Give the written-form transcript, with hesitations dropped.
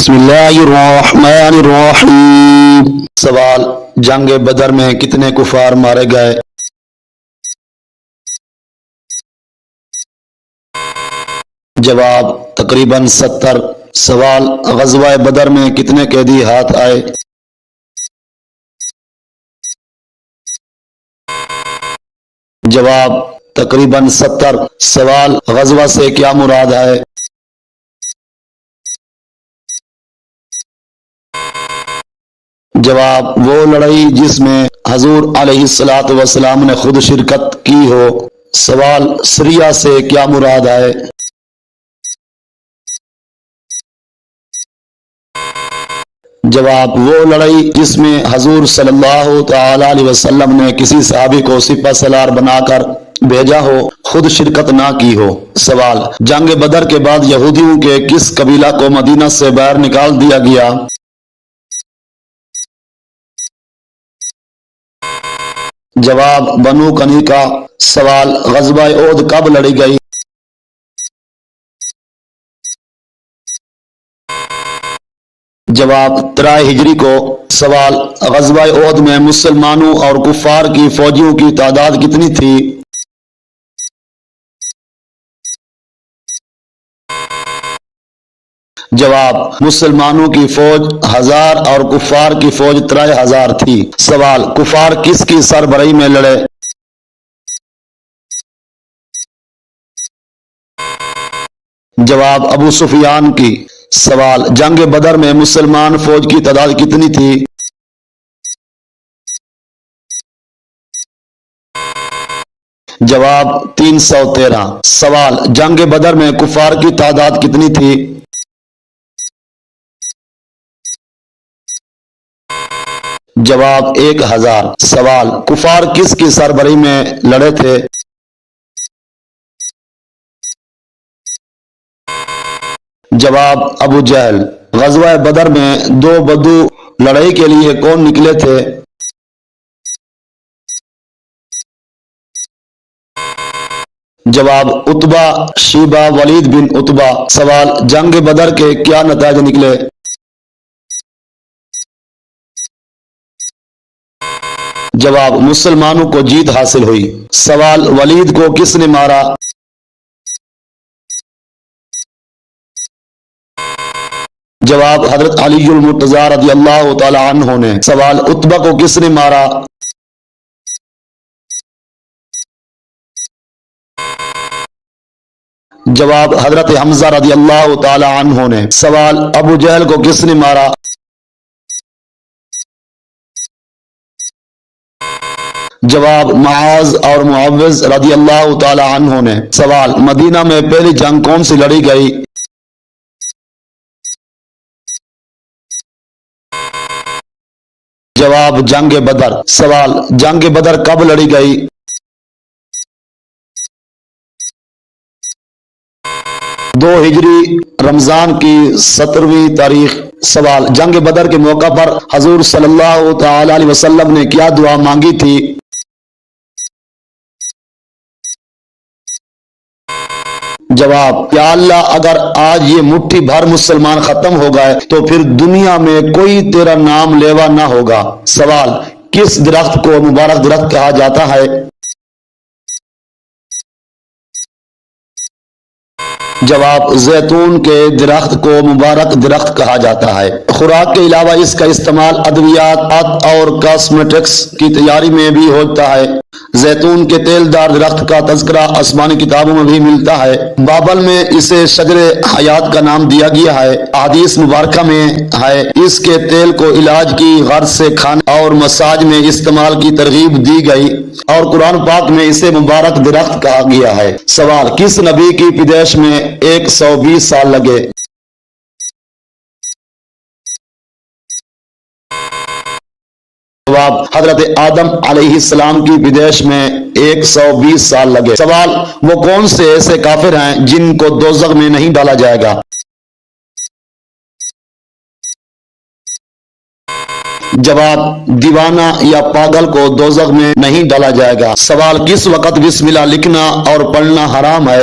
بسم اللہ الرحمن الرحیم۔ سوال، جنگ بدر میں کتنے کفار مارے گئے؟ جواب، تقریباً 70۔ سوال، غزوہ بدر میں کتنے قیدی ہاتھ آئے؟ جواب، تقریباً 70۔ سوال، غزوہ سے کیا مراد ہے؟ جواب، وہ لڑائی جس میں حضور علیہ الصلوۃ والسلام نے خود شرکت کی ہو۔ سوال، سریہ سے کیا مراد ہے؟ جواب، وہ لڑائی جس میں حضور صلی اللہ تعالی علیہ وسلم نے کسی صحابی کو سپہ سالار بنا کر بھیجا ہو، خود شرکت نہ کی ہو۔ سوال، جنگ بدر کے بعد یہودیوں کے کس قبیلہ کو مدینہ سے باہر نکال دیا گیا؟ جواب، بنو کنیکا۔ سوال، غزوہ احد کب لڑی گئی؟ جواب، 13 ہجری کو۔ سوال، غزوہ احد میں مسلمانوں اور کفار کی فوجیوں کی تعداد کتنی تھی؟ جواب، مسلمانوں کی فوج 1000 اور کفار کی فوج 13,000 تھی۔ سوال، کفار کس کی سربراہی میں لڑے؟ جواب، ابو سفیان کی۔ سوال، جنگ بدر میں مسلمان فوج کی تعداد کتنی تھی؟ جواب، 313۔ سوال، جنگ بدر میں کفار کی تعداد کتنی تھی؟ جواب، 1000۔ سوال، کفار کس کی سربراہی میں لڑے تھے؟ جواب، ابو جہل۔ غزوہ بدر میں 2 بدو لڑائی کے لیے کون نکلے تھے؟ جواب، عتبہ، شیبہ، ولید بن عتبہ۔ سوال، جنگ بدر کے کیا نتائج نکلے؟ جواب، مسلمانوں کو جیت حاصل ہوئی۔ سوال، ولید کو کس نے مارا؟ جواب، حضرت علی المرتضی رضی اللہ تعالی عنہ نے۔ سوال، عتبہ کو کس نے مارا؟ جواب، حضرت حمزہ رضی اللہ تعالی عنہ نے۔ سوال، ابو جہل کو کس نے مارا؟ جواب، معاذ اور معوذ رضی اللہ تعالی عنہ نے۔ سوال، مدینہ میں پہلی جنگ کون سی لڑی گئی؟ جواب، جنگ بدر۔ سوال، جنگ بدر کب لڑی گئی؟ دو ہجری رمضان کی 17ویں تاریخ۔ سوال، جنگ بدر کے موقع پر حضور صلی اللہ تعالی علیہ وسلم نے کیا دعا مانگی تھی؟ جواب، یا اللہ، اگر آج یہ مٹھی بھر مسلمان ختم ہو گئے تو پھر دنیا میں کوئی تیرا نام لیوا نہ ہوگا۔ سوال، کس درخت کو مبارک درخت کہا جاتا ہے؟ جواب، زیتون کے درخت کو مبارک درخت کہا جاتا ہے۔ خوراک کے علاوہ اس کا استعمال ادویات اور کاسمیٹکس کی تیاری میں بھی ہوتا ہے۔ زیتون کے تیل دار درخت کا تذکرہ آسمانی کتابوں میں بھی ملتا ہے۔ بائبل میں اسے شجر حیات کا نام دیا گیا ہے۔ احادیث مبارکہ میں ہے اس کے تیل کو علاج کی غرض سے کھانے اور مساج میں استعمال کی ترغیب دی گئی، اور قرآن پاک میں اسے مبارک درخت کہا گیا ہے۔ سوال، کس نبی کی پیدائش میں 120 سال لگے؟ جواب، حضرت آدم علیہ السلام کی پیدائش میں 120 سال لگے۔ سوال، وہ کون سے ایسے کافر ہیں جن کو دوزخ میں نہیں ڈالا جائے گا؟ جواب، دیوانہ یا پاگل کو دوزخ میں نہیں ڈالا جائے گا۔ سوال، کس وقت بسم اللہ لکھنا اور پڑھنا حرام ہے؟